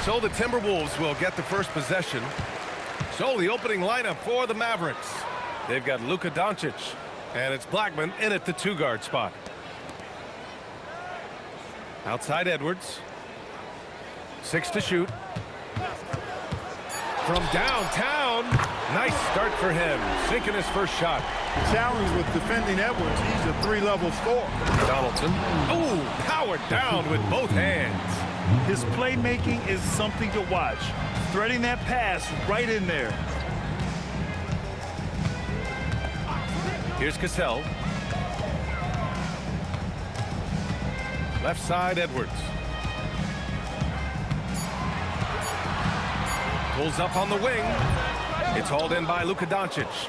So the Timberwolves will get the first possession. So the opening lineup for the Mavericks. They've got Luka Dončić, and it's Blackman in at the 2-guard spot. Outside Edwards. 6 to shoot. From downtown. Nice start for him. Sinking his first shot. The challenge with defending Edwards, he's a 3-level scorer. Donaldson. Oh, powered down with both hands. His playmaking is something to watch. Threading that pass right in there. Here's Cassell. Left side, Edwards. Pulls up on the wing. It's hauled in by Luka Dončić.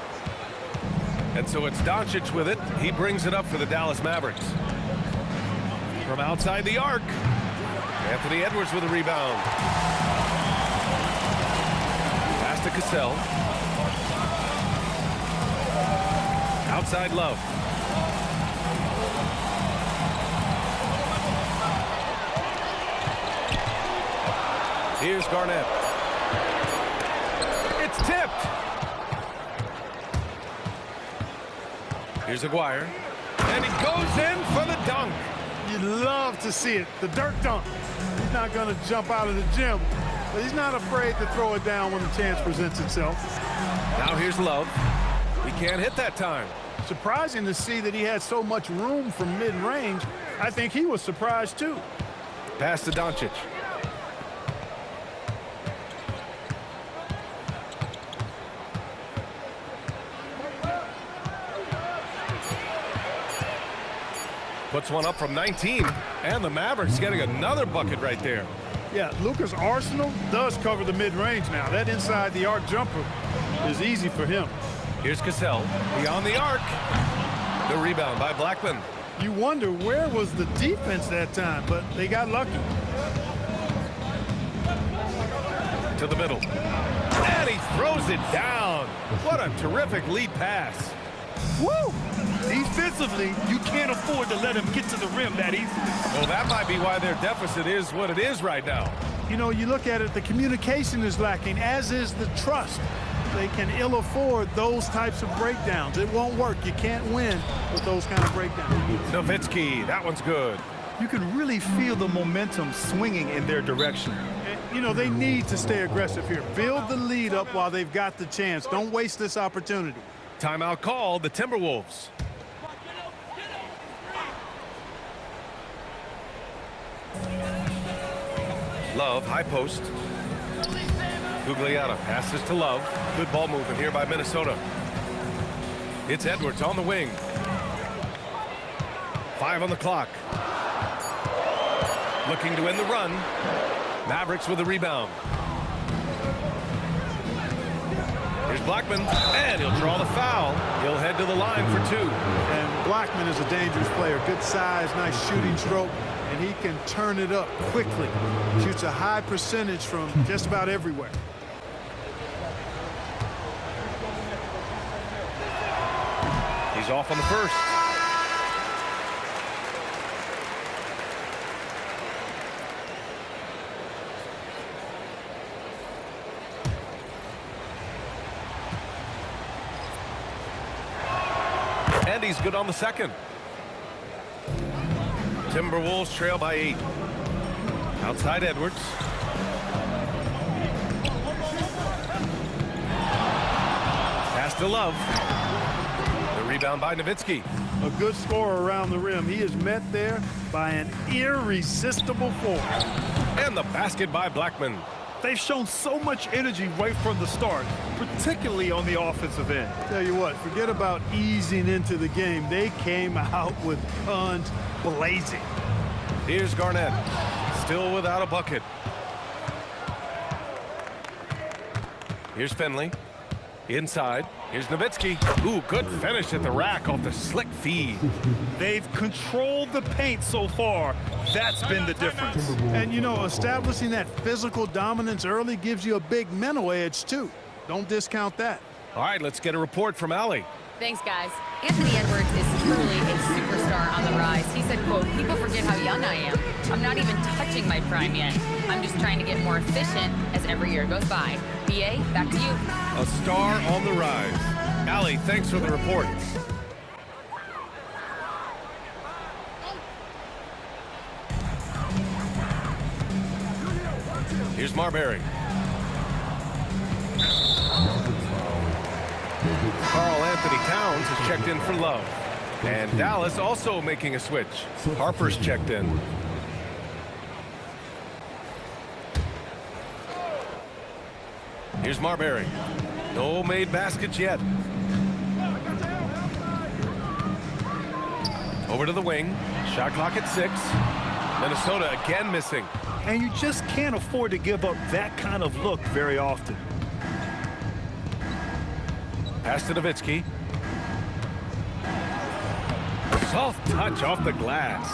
And so it's Dončić with it. He brings it up for the Dallas Mavericks. From outside the arc. Anthony Edwards with a rebound. Pass to Cassell. Outside Love. Here's Garnett. It's tipped. Here's Aguirre. And he goes in for the dunk. You'd love to see it. The Dirk dunk. He's not going to jump out of the gym, but he's not afraid to throw it down when the chance presents itself. Now here's Love. He can't hit that time. Surprising to see that he had so much room from mid-range. I think he was surprised too. Pass to Dončić. Puts one up from 19, and the Mavericks getting another bucket right there. Yeah, Luka's arsenal does cover the mid-range now. That inside the arc jumper is easy for him. Here's Cassell beyond the arc. The rebound by Blackman. You wonder where was the defense that time, but they got lucky. To the middle. And he throws it down. What a terrific lead pass. Woo! Defensively, you can't afford to let him get to the rim that easy. Well, that might be why their deficit is what it is right now. You know, you look at it, the communication is lacking, as is the trust. They can ill afford those types of breakdowns. It won't work. You can't win with those kind of breakdowns. Nowitzki, that one's good. You can really feel the momentum swinging in their direction. And, you know, they need to stay aggressive here. Build the lead up while they've got the chance. Don't waste this opportunity. Timeout called, the Timberwolves. Love, high post. Gugliotta passes to Love. Good ball movement here by Minnesota. It's Edwards on the wing. 5 on the clock. Looking to end the run. Mavericks with the rebound. Here's Blackman, and he'll draw the foul. He'll head to the line for 2. And Blackman is a dangerous player. Good size, nice shooting stroke, and he can turn it up quickly. Shoots a high percentage from just about everywhere. He's off on the first. And he's good on the second. Timberwolves trail by 8. Outside Edwards. Pass to Love. The rebound by Nowitzki. A good scorer around the rim. He is met there by an irresistible force. And the basket by Blackman. They've shown so much energy right from the start, particularly on the offensive end. Tell you what, forget about easing into the game. They came out with guns blazing. Here's Garnett, still without a bucket. Here's Finley, inside. Here's Nowitzki. Ooh, good finish at the rack off the slick feed. They've controlled the paint so far. That's been the difference. And, you know, establishing that physical dominance early gives you a big mental edge, too. Don't discount that. All right, let's get a report from Allie. Thanks, guys. Anthony Edwards is truly a superstar on the rise. He said, quote, People forget how young I am. I'm not even touching my prime yet. I'm just trying to get more efficient as every year goes by. BA, back to you. A star on the rise. Allie, thanks for the report. Here's Marbury. Karl-Anthony Towns has checked in for Love. And Dallas also making a switch. Harper's checked in. Here's Marbury. No made baskets yet. Over to the wing. Shot clock at 6. Minnesota again missing. And you just can't afford to give up that kind of look very often. Pass to Nowitzki. Soft touch off the glass.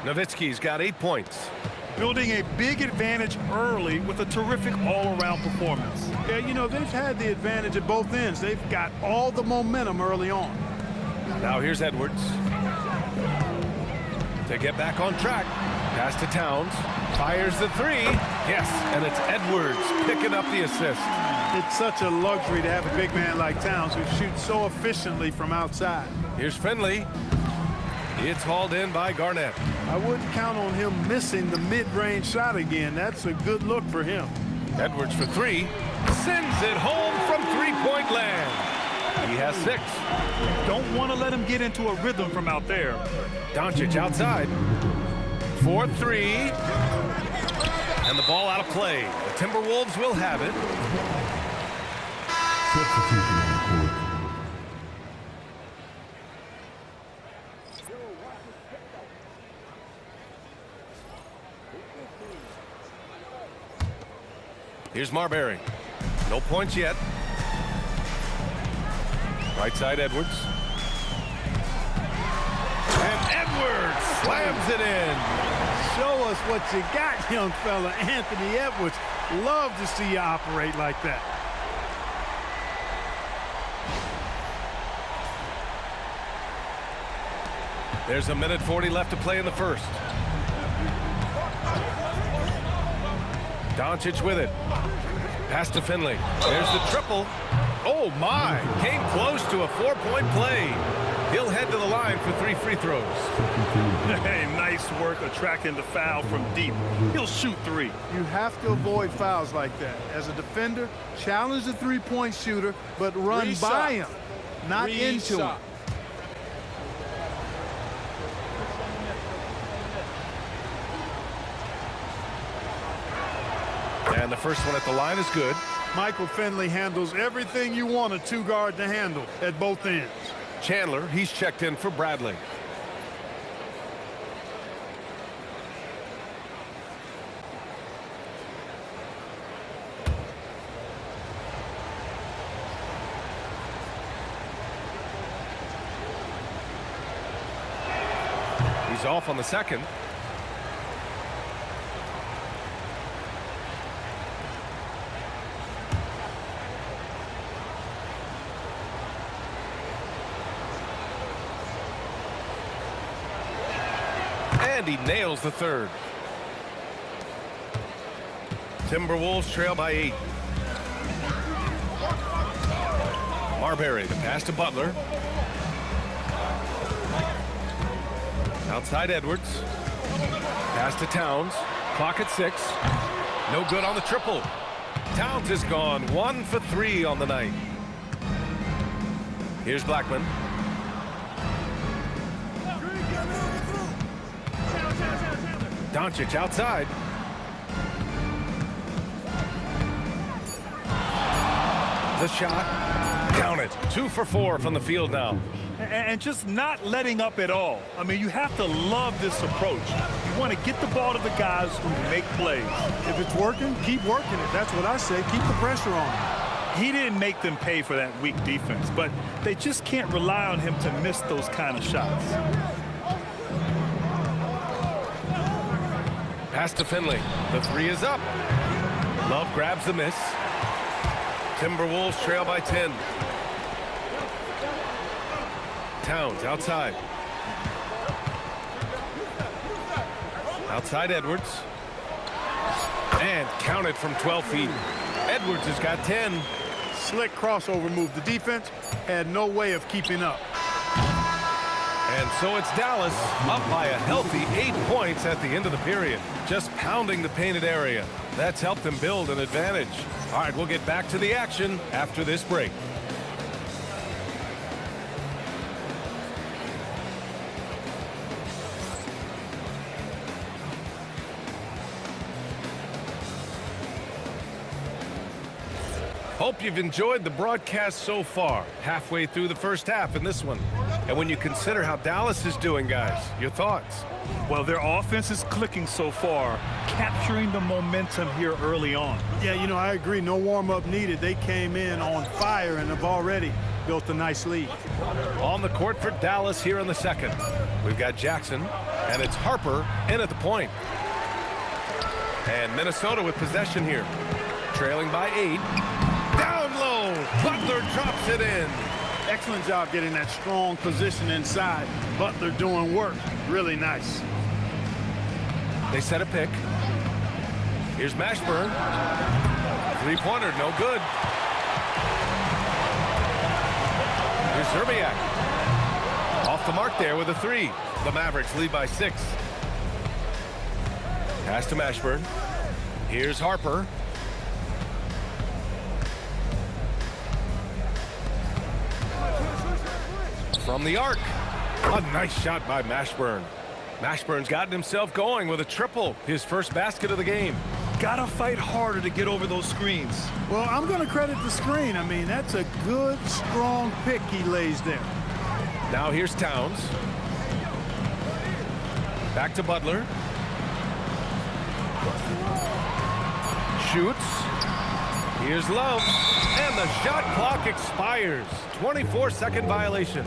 Nowitzki's got 8 points. Building a big advantage early with a terrific all-around performance. Yeah, you know, they've had the advantage at both ends. They've got all the momentum early on. Now here's Edwards. To get back on track. Pass to Towns. Fires the 3. Yes, and it's Edwards picking up the assist. It's such a luxury to have a big man like Towns who shoots so efficiently from outside. Here's Finley. It's hauled in by Garnett. I wouldn't count on him missing the mid-range shot again. That's a good look for him. Edwards for 3. Sends it home from three-point land. He has 6. Don't want to let him get into a rhythm from out there. Dončić outside. 4-3. And the ball out of play. The Timberwolves will have it. Here's Marbury. No points yet. Right side, Edwards. And Edwards slams it in. Show us what you got, young fella. Anthony Edwards. Love to see you operate like that. There's a minute 40 left to play in the first. Dončić with it. Pass to Finley. There's the triple. Oh my! Came close to a 4-point play. He'll head to the line for 3 free throws. Hey, nice work attracting the foul from deep. He'll shoot 3. You have to avoid fouls like that. As a defender, challenge the three-point shooter, but run by him, not into him. And the first one at the line is good. Michael Finley handles everything you want a two-guard to handle at both ends. Chandler, he's checked in for Bradley. He's off on the second. And he nails the third. Timberwolves trail by 8. Marbury, the pass to Butler. Outside Edwards. Pass to Towns. Clock at 6. No good on the triple. Towns is gone 1 for 3 on the night. Here's Blackman. Dončić outside. The shot. Count it. 2 for 4 from the field now. And just not letting up at all. I mean, you have to love this approach. You want to get the ball to the guys who make plays. If it's working, keep working it. That's what I say. Keep the pressure on. He didn't make them pay for that weak defense, but they just can't rely on him to miss those kind of shots. Pass to Finley. The 3 is up. Love grabs the miss. Timberwolves trail by 10. Towns outside. Outside Edwards. And counted from 12 feet. Edwards has got 10. Slick crossover move. The defense had no way of keeping up. And so it's Dallas up by a healthy 8 points at the end of the period. Just pounding the painted area. That's helped them build an advantage. All right, we'll get back to the action after this break. Hope you've enjoyed the broadcast so far. Halfway through the first half in this one. And when you consider how Dallas is doing, guys, your thoughts? Well, their offense is clicking so far, capturing the momentum here early on. Yeah, you know, I agree. No warm-up needed. They came in on fire and have already built a nice lead. On the court for Dallas here in the second. We've got Jackson, and it's Harper in at the point. And Minnesota with possession here. Trailing by 8. Down low. Butler drops it in. Excellent job getting that strong position inside. Butler doing work. Really nice. They set a pick. Here's Mashburn. Three-pointer, no good. Here's Szczerbiak. Off the mark there with a 3. The Mavericks lead by 6. Pass to Mashburn. Here's Harper. From the arc. A nice shot by Mashburn. Mashburn's gotten himself going with a triple. His first basket of the game. Gotta fight harder to get over those screens. Well, I'm going to credit the screen. I mean, that's a good, strong pick he lays there. Now here's Towns. Back to Butler. Shoots. Here's Love. And the shot clock expires. 24-second violation.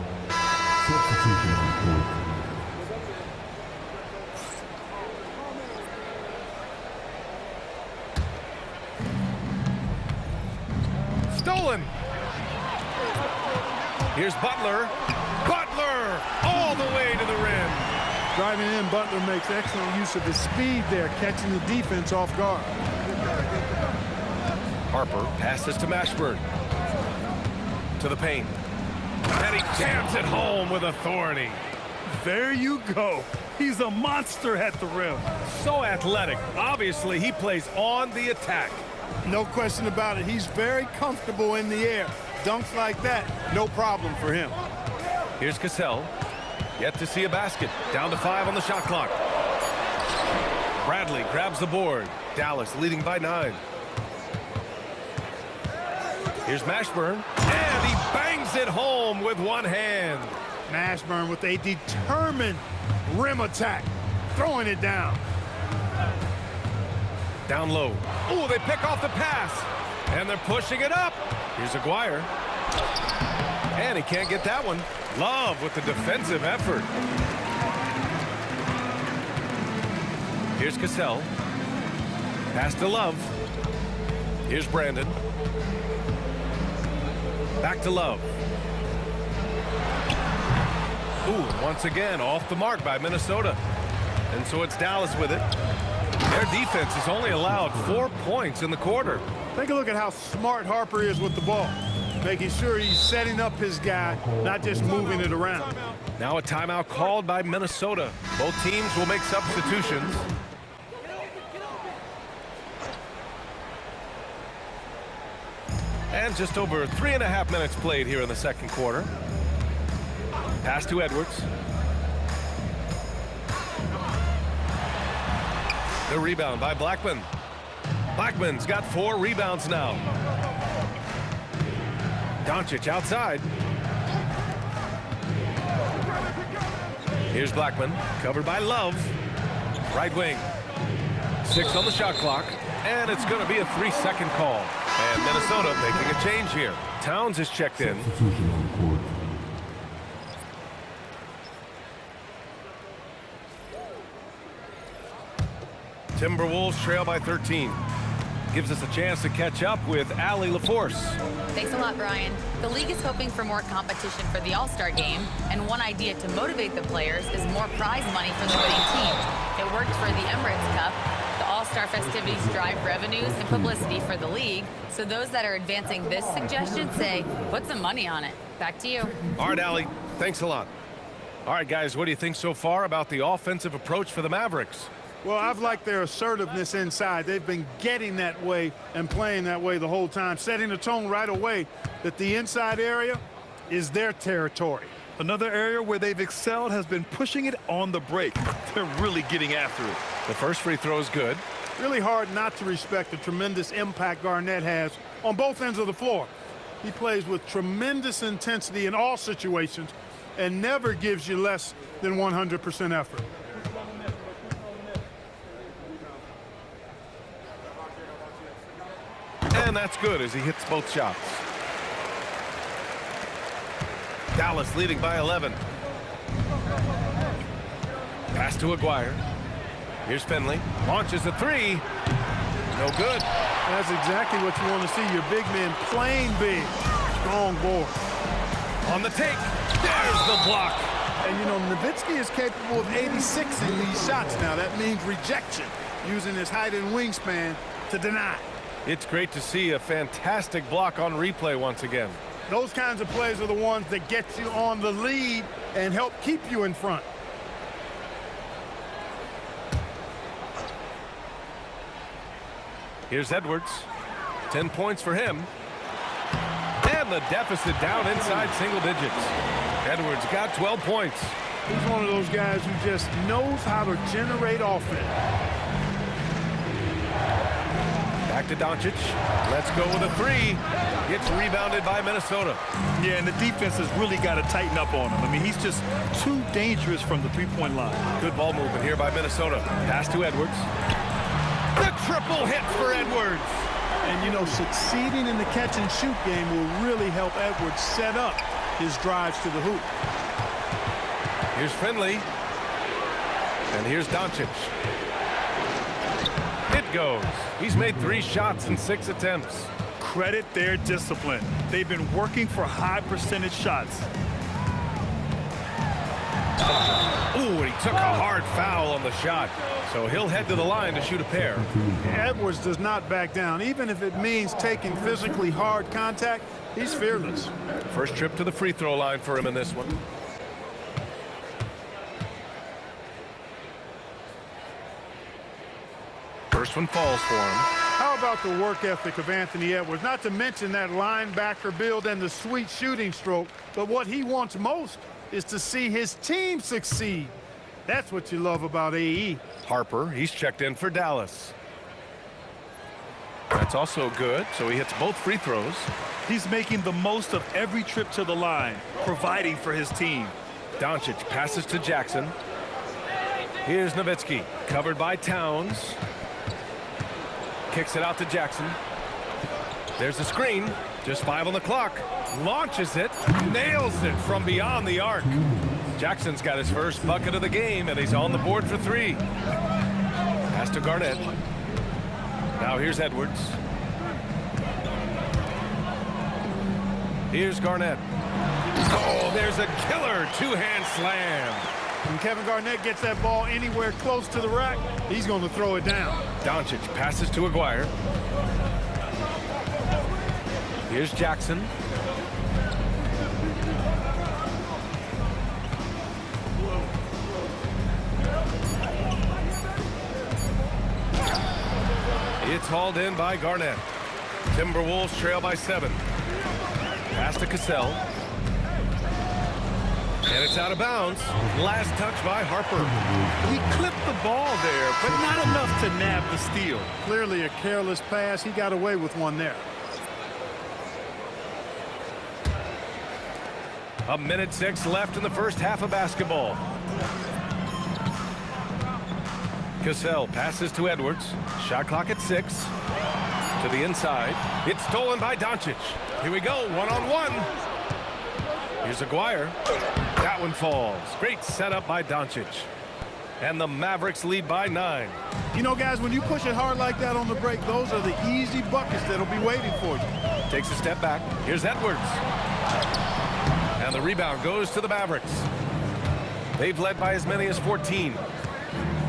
Stolen. Here's Butler. Butler all the way to the rim. Driving in, Butler makes excellent use of his speed there, catching the defense off guard. Harper passes to Mashburn. To the paint. And he jams it home with authority. There you go. He's a monster at the rim. So athletic. Obviously, he plays on the attack. No question about it. He's very comfortable in the air. Dunks like that, no problem for him. Here's Cassell. Yet to see a basket. Down to 5 on the shot clock. Bradley grabs the board. Dallas leading by 9. Here's Mashburn. And he bangs it home with one hand. Mashburn with a determined rim attack. Throwing it down. Down low. Oh, they pick off the pass. And they're pushing it up. Here's Aguirre. And he can't get that one. Love with the defensive effort. Here's Cassell. Pass to Love. Here's Brandon. Back to Love. Ooh, once again, off the mark by Minnesota. And so it's Dallas with it. Their defense has only allowed 4 points in the quarter. Take a look at how smart Harper is with the ball. Making sure he's setting up his guy, not just moving it around. Now a timeout called by Minnesota. Both teams will make substitutions. And just over 3.5 minutes played here in the second quarter. Pass to Edwards. The rebound by Blackman. Blackman's got 4 rebounds now. Dončić outside. Here's Blackman, covered by Love. Right wing. 6 on the shot clock, and it's going to be a 3-second call. And Minnesota making a change here. Towns is checked in. Timberwolves trail by 13. gives us a chance to catch up with Allie LaForce. Thanks a lot, Brian. The league is hoping for more competition for the All-Star game, and one idea to motivate the players is more prize money for the winning team. It worked for the Emirates Cup. The All-Star festivities drive revenues and publicity for the league, so those that are advancing this suggestion say, put some money on it. Back to you. All right, Allie, thanks a lot. All right, guys, what do you think so far about the offensive approach for the Mavericks? Well, I've liked their assertiveness inside. They've been getting that way and playing that way the whole time, setting the tone right away that the inside area is their territory. Another area where they've excelled has been pushing it on the break. They're really getting after it. The first free throw is good. Really hard not to respect the tremendous impact Garnett has on both ends of the floor. He plays with tremendous intensity in all situations and never gives you less than 100% effort. And that's good as he hits both shots. Dallas leading by 11. Pass to Aguirre. Here's Finley. Launches a three. No good. That's exactly what you want to see. Your big men playing big. Strong board. On the take. There's the block. And, you know, Nowitzki is capable of 86ing these shots now. That means rejection, using his height and wingspan to deny. It's great to see a fantastic block on replay once again. Those kinds of plays are the ones that get you on the lead and help keep you in front. Here's Edwards. 10 points for him. And the deficit down inside single digits. Edwards got 12 points. He's one of those guys who just knows how to generate offense. Back to Dončić. Let's go with a three. It's rebounded by Minnesota. Yeah, and the defense has really got to tighten up on him. I mean, he's just too dangerous from the three-point line. Good ball movement here by Minnesota. Pass to Edwards. The triple hit for Edwards. And, you know, succeeding in the catch-and-shoot game will really help Edwards set up his drives to the hoop. Here's Finley. And here's Dončić. It goes. He's made 3 shots in 6 attempts. Credit their discipline. They've been working for high percentage shots. Ooh, and he took a hard foul on the shot. So he'll head to the line to shoot a pair. Edwards does not back down. Even if it means taking physically hard contact, he's fearless. First trip to the free throw line for him in this one. First one falls for him. How about the work ethic of Anthony Edwards? Not to mention that linebacker build and the sweet shooting stroke, but what he wants most is to see his team succeed. That's what you love about AE. Harper, he's checked in for Dallas. That's also good, so he hits both free throws. He's making the most of every trip to the line, providing for his team. Dončić passes to Jackson. Here's Nowitzki, covered by Towns. Kicks it out to Jackson. There's a screen. Just 5 on the clock. Launches it. Nails it from beyond the arc. Jackson's got his first bucket of the game, and he's on the board for 3. Pass to Garnett. Now here's Edwards. Here's Garnett. Oh, there's a killer 2-hand slam. When Kevin Garnett gets that ball anywhere close to the rack, he's going to throw it down. Dončić passes to Aguirre. Here's Jackson. It's hauled in by Garnett. Timberwolves trail by 7. Pass to Cassell. And it's out of bounds. Last touch by Harper. He clipped the ball there, but not enough to nab the steal. Clearly a careless pass. He got away with one there. 1:06 left in the first half of basketball. Cassell passes to Edwards. Shot clock at 6. To the inside. It's stolen by Dončić. Here we go, one-on-one. Here's Aguirre. That one falls. Great setup by Dončić. And the Mavericks lead by 9. You know, guys, when you push it hard like that on the break, those are the easy buckets that'll be waiting for you. Takes a step back. Here's Edwards. And the rebound goes to the Mavericks. They've led by as many as 14.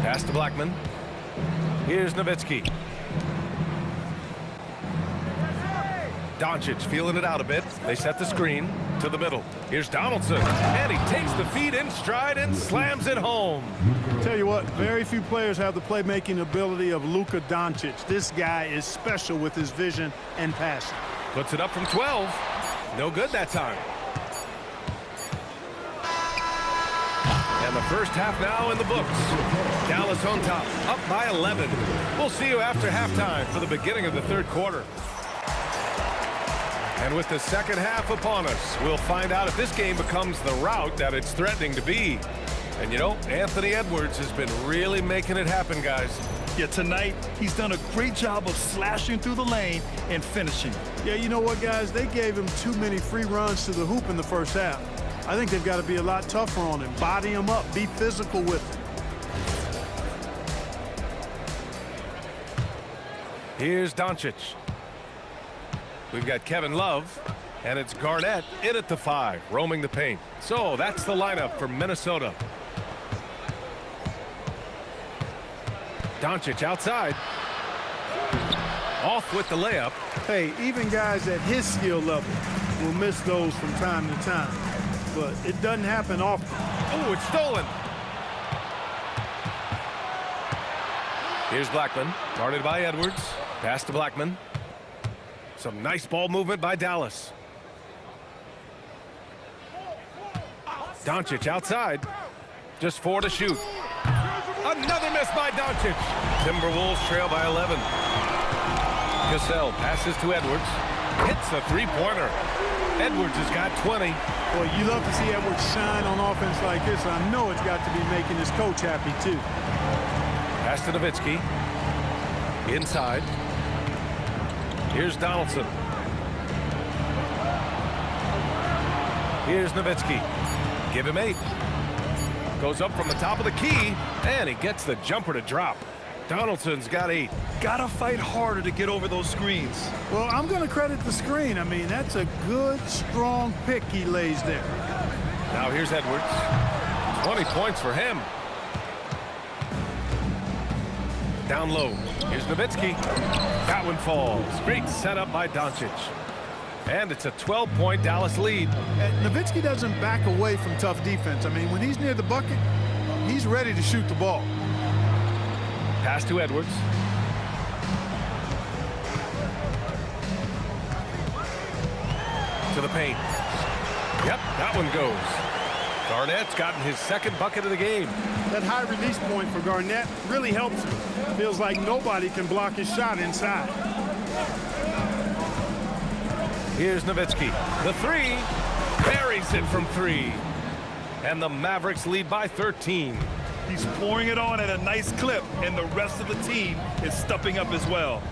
Pass to Blackman. Here's Nowitzki. Dončić feeling it out a bit. They set the screen to the middle. Here's Donaldson. And he takes the feed in stride and slams it home. Tell you what, very few players have the playmaking ability of Luka Dončić. This guy is special with his vision and passing. Puts it up from 12. No good that time. And the first half now in the books. Dallas on top, up by 11. We'll see you after halftime for the beginning of the third quarter. And with the second half upon us, we'll find out if this game becomes the rout that it's threatening to be. And, you know, Anthony Edwards has been really making it happen, guys. Yeah, tonight, he's done a great job of slashing through the lane and finishing. Yeah, you know what, guys? They gave him too many free runs to the hoop in the first half. I think they've got to be a lot tougher on him. Body him up. Be physical with him. Here's Dončić. We've got Kevin Love, and it's Garnett in at the 5, roaming the paint. So that's the lineup for Minnesota. Dončić outside. Off with the layup. Hey, even guys at his skill level will miss those from time to time. But it doesn't happen often. Oh, it's stolen. Here's Blackman, guarded by Edwards. Pass to Blackman. Some nice ball movement by Dallas. Dončić outside. Just 4 to shoot. Another miss by Dončić. Timberwolves trail by 11. Cassell passes to Edwards. Hits a three-pointer. Edwards has got 20. Boy, you love to see Edwards shine on offense like this. I know it's got to be making his coach happy, too. Pass to Nowitzki. Inside. Here's Donaldson. Here's Nowitzki. Give him 8. Goes up from the top of the key, and he gets the jumper to drop. Donaldson's got 8. Gotta fight harder to get over those screens. Well, I'm going to credit the screen. I mean, that's a good, strong pick he lays there. Now here's Edwards. 20 points for him. Down low. Here's Nowitzki. That one falls. Great setup by Dončić. And it's a 12-point Dallas lead. Nowitzki doesn't back away from tough defense. I mean, when he's near the bucket, he's ready to shoot the ball. Pass to Edwards. To the paint. Yep, that one goes. Garnett's gotten his second bucket of the game. That high release point for Garnett really helps him. Feels like nobody can block his shot inside. Here's Nowitzki. The 3. Buries it from 3. And the Mavericks lead by 13. He's pouring it on at a nice clip, and the rest of the team is stepping up as well.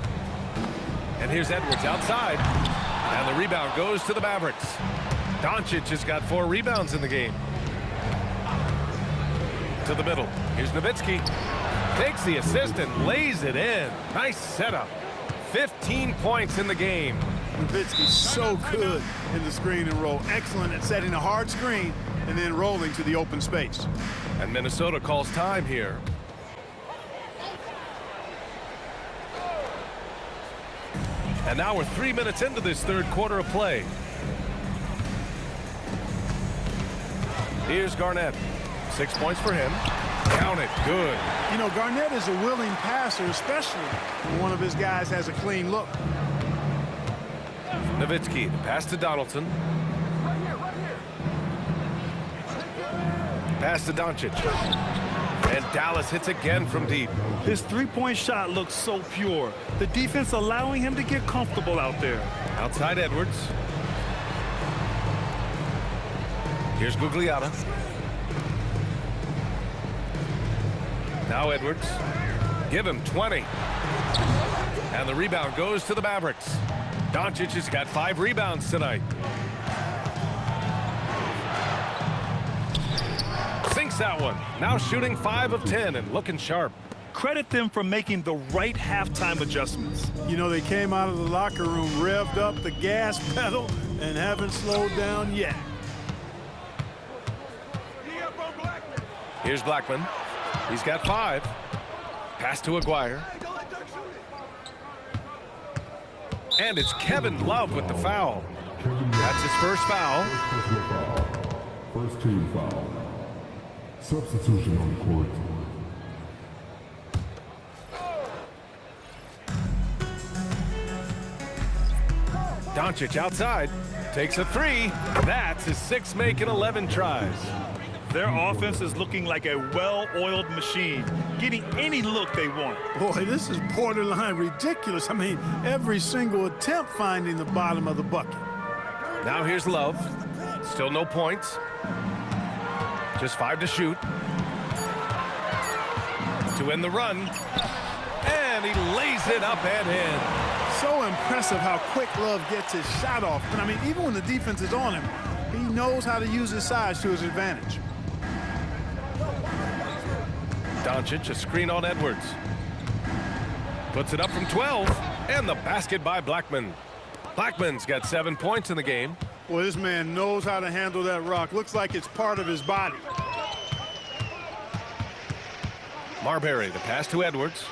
And here's Edwards outside. And the rebound goes to the Mavericks. Dončić has got 4 rebounds in the game. To the middle. Here's Nowitzki. Takes the assist and lays it in. Nice setup. 15 points in the game. Nowitzki's so good in the screen and roll. Excellent at setting a hard screen and then rolling to the open space. And Minnesota calls time here. And now we're 3 minutes into this third quarter of play. Here's Garnett. 6 points for him. Count it. Good. You know, Garnett is a willing passer, especially when one of his guys has a clean look. Nowitzki, pass to Donaldson. Pass to Dončić. And Dallas hits again from deep. His three-point shot looks so pure. The defense allowing him to get comfortable out there. Outside Edwards. Here's Gugliotta. Now Edwards. Give him 20. And the rebound goes to the Mavericks. Dončić has got 5 rebounds tonight. Sinks makes that one. Now shooting 5 of 10 and looking sharp. Credit them for making the right halftime adjustments. You know, they came out of the locker room, revved up the gas pedal, and haven't slowed down yet. Here's Blackman. He's got 5. Pass to Aguirre. And it's Kevin Love with the foul. That's his first foul. First team foul. Substitution on the court. Dončić outside. Takes a 3. That's his 6th make in 11 tries. Their offense is looking like a well-oiled machine, getting any look they want. Boy, this is borderline ridiculous. I mean, every single attempt finding the bottom of the bucket. Now here's Love. Still no points. Just 5 to shoot. To end the run. And he lays it up and in. So impressive how quick Love gets his shot off. And I mean, even when the defense is on him, he knows how to use his size to his advantage. Dončić, a screen on Edwards. Puts it up from 12. And the basket by Blackman. Blackman's got 7 points in the game. Boy, this man knows how to handle that rock. Looks like it's part of his body. Marbury, the pass to Edwards.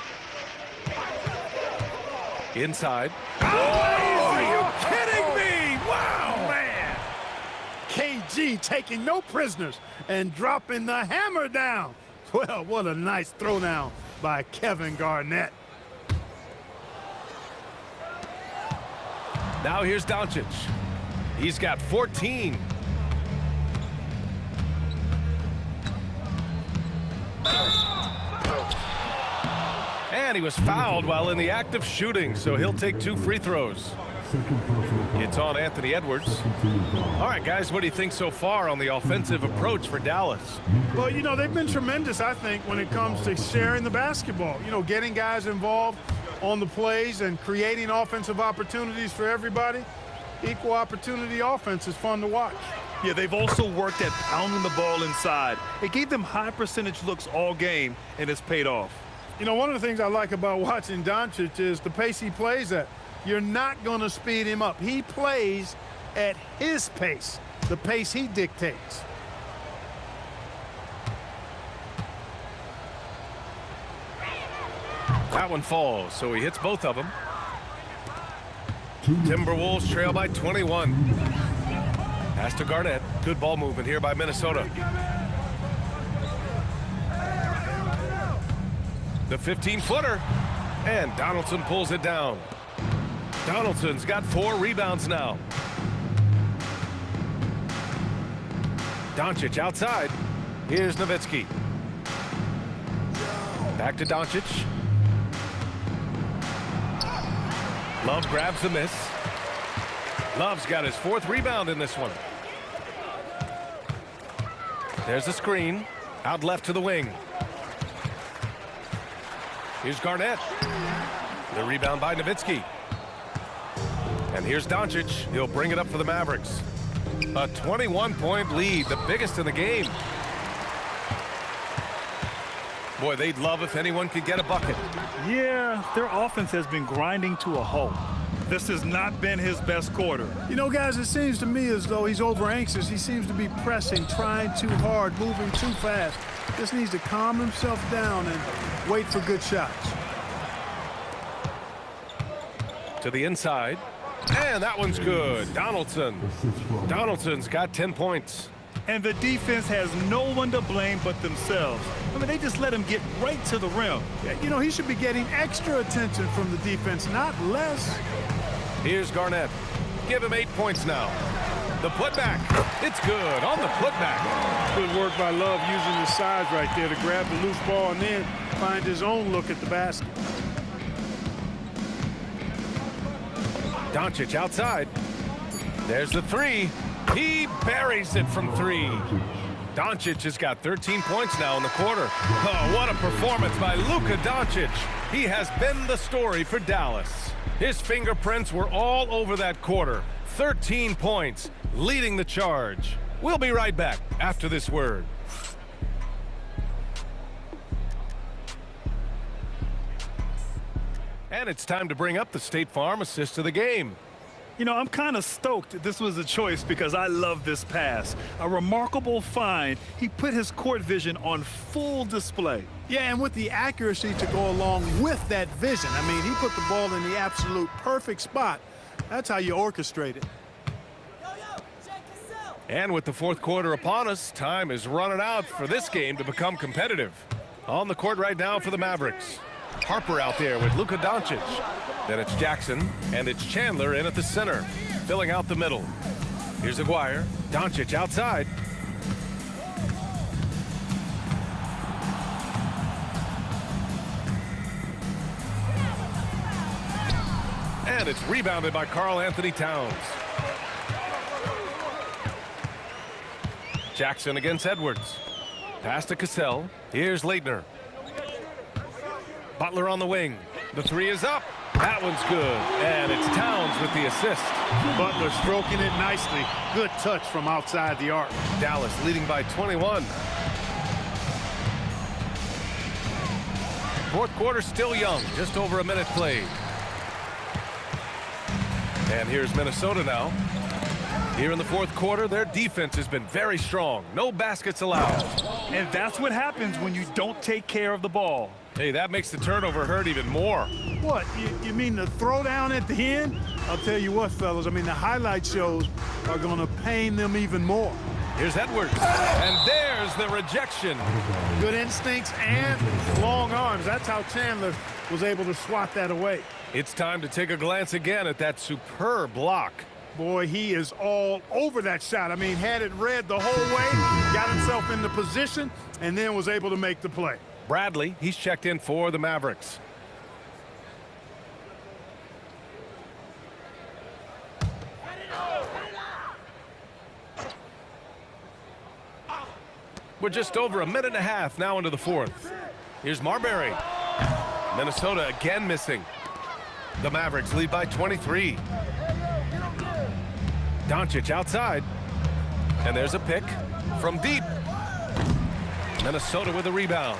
Inside. Oh, are you kidding me? Wow, man. KG taking no prisoners and dropping the hammer down. Well, what a nice throwdown by Kevin Garnett. Now here's Dončić. He's got 14. And he was fouled while in the act of shooting, so he'll take 2 free throws. It's on Anthony Edwards. All right, guys, what do you think so far on the offensive approach for Dallas? Well, you know, they've been tremendous, I think, when it comes to sharing the basketball. You know, getting guys involved on the plays and creating offensive opportunities for everybody. Equal opportunity offense is fun to watch. Yeah, they've also worked at pounding the ball inside. It gave them high percentage looks all game, and it's paid off. You know, one of the things I like about watching Dončić is the pace he plays at. You're not going to speed him up. He plays at his pace, the pace he dictates. That one falls, so he hits both of them. Timberwolves trail by 21. Pass to Garnett. Good ball movement here by Minnesota. The 15-footer. And Donaldson pulls it down. Donaldson's got 4 rebounds now. Dončić outside. Here's Nowitzki. Back to Dončić. Love grabs the miss. Love's got his 4th rebound in this one. There's the screen. Out left to the wing. Here's Garnett. The rebound by Nowitzki. And here's Dončić. He'll bring it up for the Mavericks. A 21-point lead, the biggest in the game. Boy, they'd love if anyone could get a bucket. Yeah, their offense has been grinding to a halt. This has not been his best quarter. You know, guys, it seems to me as though he's over anxious. He seems to be pressing, trying too hard, moving too fast. Just needs to calm himself down and wait for good shots. To the inside. And that one's good. Donaldson. Donaldson's got 10 points. And the defense has no one to blame but themselves. I mean, they just let him get right to the rim. Yeah, you know, he should be getting extra attention from the defense, not less. Here's Garnett. Give him 8 points now. The putback. It's good on the putback. Good work by Love using his size right there to grab the loose ball and then find his own look at the basket. Dončić outside. There's the 3. He buries it from 3. Dončić has got 13 points now in the quarter. Oh, what a performance by Luka Dončić. He has been the story for Dallas. His fingerprints were all over that quarter. 13 points, leading the charge. We'll be right back after this word. And it's time to bring up the State Farm assist of the game. You know, I'm kind of stoked this was a choice because I love this pass. A remarkable find. He put his court vision on full display. Yeah, and with the accuracy to go along with that vision. I mean, he put the ball in the absolute perfect spot. That's how you orchestrate it. And with the fourth quarter upon us, time is running out for this game to become competitive. On the court right now for the Mavericks. Harper out there with Luka Dončić. Then it's Jackson, and it's Chandler in at the center, filling out the middle. Here's Aguirre, Dončić outside. And it's rebounded by Karl-Anthony Towns. Jackson against Edwards. Pass to Cassell. Here's Laettner. Butler on the wing. The three is up. That one's good. And it's Towns with the assist. Butler stroking it nicely. Good touch from outside the arc. Dallas leading by 21. Fourth quarter still young. Just over a minute played. And here's Minnesota now. Here in the fourth quarter, their defense has been very strong. No baskets allowed. And that's what happens when you don't take care of the ball. Hey, that makes the turnover hurt even more. What, you mean the throwdown at the end? I'll tell you what, fellas, I mean, the highlight shows are going to pain them even more. Here's Edwards, and there's the rejection. Good instincts and long arms. That's how Chandler was able to swat that away. It's time to take a glance again at that superb block. Boy, he is all over that shot. I mean, had it read the whole way, got himself into position, and then was able to make the play. Bradley, he's checked in for the Mavericks. We're just over a minute and a half now into the fourth. Here's Marbury. Minnesota again missing. The Mavericks lead by 23. Dončić outside. And there's a pick from deep. Minnesota with a rebound.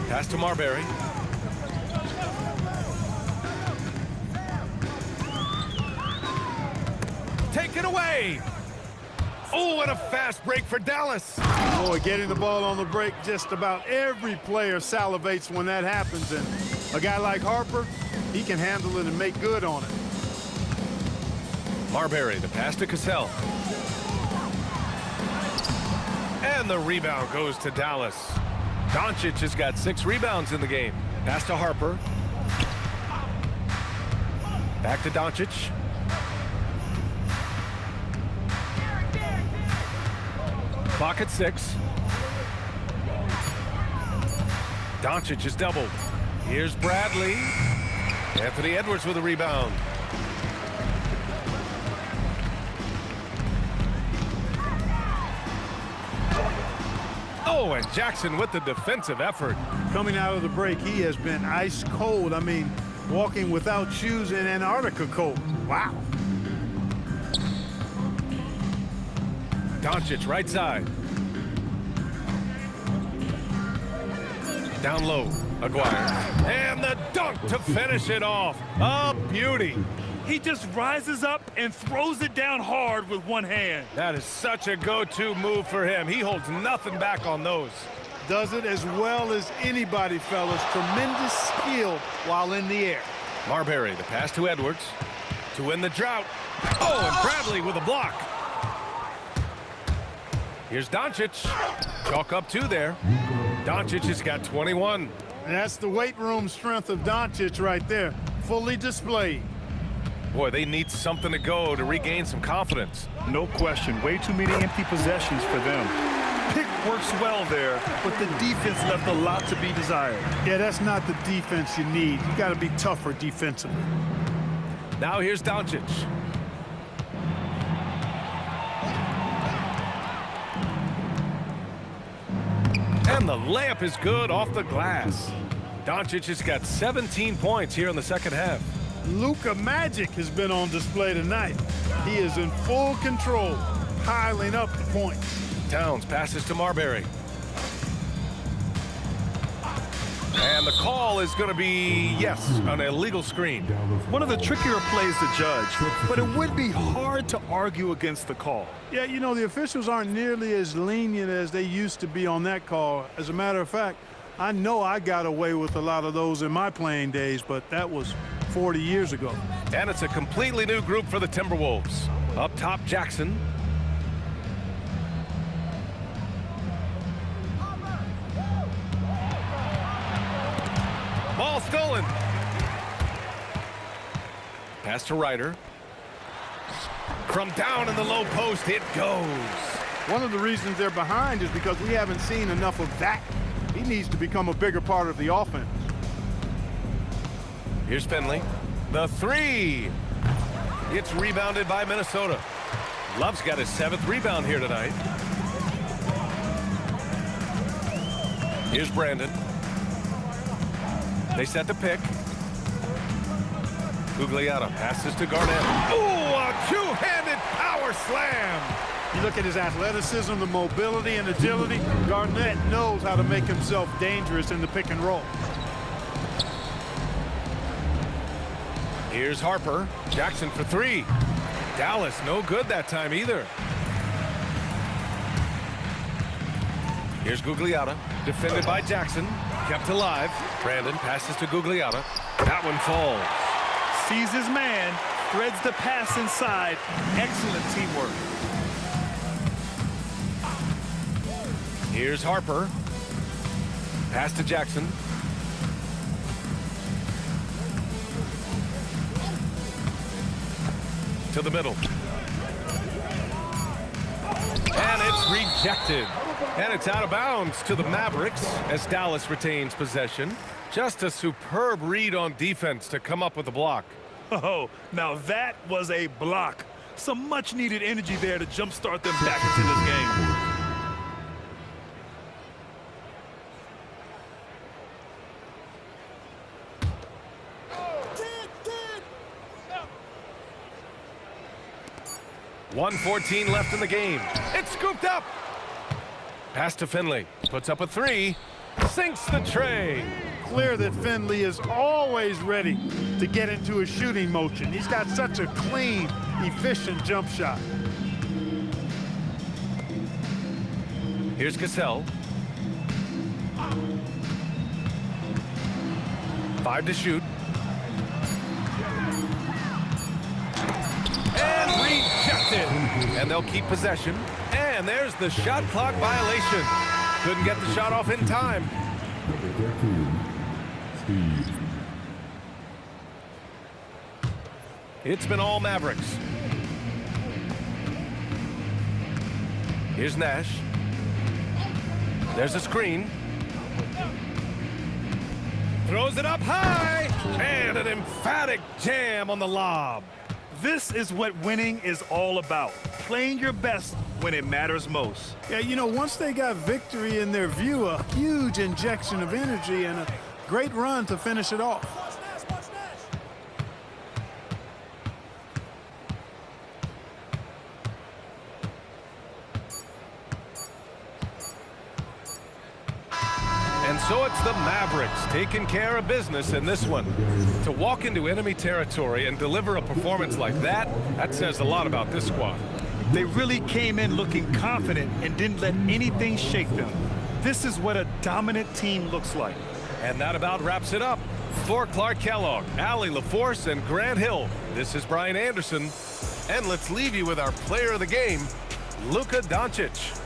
Pass to Marbury. Take it away. Oh, what a fast break for Dallas. Boy, getting the ball on the break, just about every player salivates when that happens. And a guy like Harper, he can handle it and make good on it. Marbury, the pass to Cassell. And the rebound goes to Dallas. Dončić has got 6 rebounds in the game. Pass to Harper. Back to Dončić. Clock at 6. Dončić is doubled. Here's Bradley. Anthony Edwards with a rebound. Oh, and Jackson with the defensive effort. Coming out of the break, he has been ice cold. I mean, walking without shoes in Antarctica cold. Wow. Dončić right side. Down low, Aguirre. And the dunk to finish it off. A beauty. He just rises up and throws it down hard with one hand. That is such a go-to move for him. He holds nothing back on those. Does it as well as anybody, fellas. Tremendous skill while in the air. Marbury, the pass to Edwards to win the drought. Oh, and Bradley with a block. Here's Dončić. Chalk up 2 there. Dončić has got 21. And that's the weight room strength of Dončić right there. Fully displayed. Boy, they need something to go to regain some confidence. No question. Way too many empty possessions for them. Pick works well there, but the defense left a lot to be desired. Yeah, that's not the defense you need. You got to be tougher defensively. Now here's Dončić. And the layup is good off the glass. Dončić has got 17 points here in the second half. Luka Magic has been on display tonight. He is in full control, piling up the points. Towns passes to Marbury. And the call is going to be, yes, an illegal screen. One of the trickier plays to judge, but it would be hard to argue against the call. Yeah, you know, the officials aren't nearly as lenient as they used to be on that call. As a matter of fact, I know I got away with a lot of those in my playing days, but that was 40 years ago. And it's a completely new group for the Timberwolves. Up top, Jackson. Ball stolen. Pass to Ryder. From down in the low post, it goes. One of the reasons they're behind is because we haven't seen enough of that. He needs to become a bigger part of the offense. Here's Finley. The three. It's rebounded by Minnesota. Love's got his 7th rebound here tonight. Here's Brandon. They set the pick. Gugliotta passes to Garnett. Ooh, a two-handed power slam. You look at his athleticism, the mobility and agility. Garnett knows how to make himself dangerous in the pick and roll. Here's Harper. Jackson for 3. Dallas no good that time either. Here's Gugliotta. Defended by Jackson. Kept alive. Brandon passes to Gugliotta. That one falls. Sees his man, threads the pass inside. Excellent teamwork. Here's Harper. Pass to Jackson. To the middle. And it's rejected. And it's out of bounds to the Mavericks as Dallas retains possession. Just a superb read on defense to come up with the block. Oh, now that was a block. Some much-needed energy there to jumpstart them back into this game. .114 left in the game. It's scooped up. Pass to Finley. Puts up a 3. Sinks the tray. Clear that Finley is always ready to get into a shooting motion. He's got such a clean, efficient jump shot. Here's Cassell. 5 to shoot. And rejected. And they'll keep possession. And there's the shot clock violation. Couldn't get the shot off in time. Number 13, Steve. It's been all Mavericks. Here's Nash. There's a screen. Throws it up high. And an emphatic jam on the lob. This is what winning is all about. Playing your best when it matters most. Yeah, you know, once they got victory in their view, a huge injection of energy and a great run to finish it off. And so it's the Mavericks taking care of business in this one. To walk into enemy territory and deliver a performance like that, that says a lot about this squad. They really came in looking confident and didn't let anything shake them. This is what a dominant team looks like. And that about wraps it up. For Clark Kellogg, Allie LaForce, and Grant Hill, this is Brian Anderson. And let's leave you with our player of the game, Luka Dončić.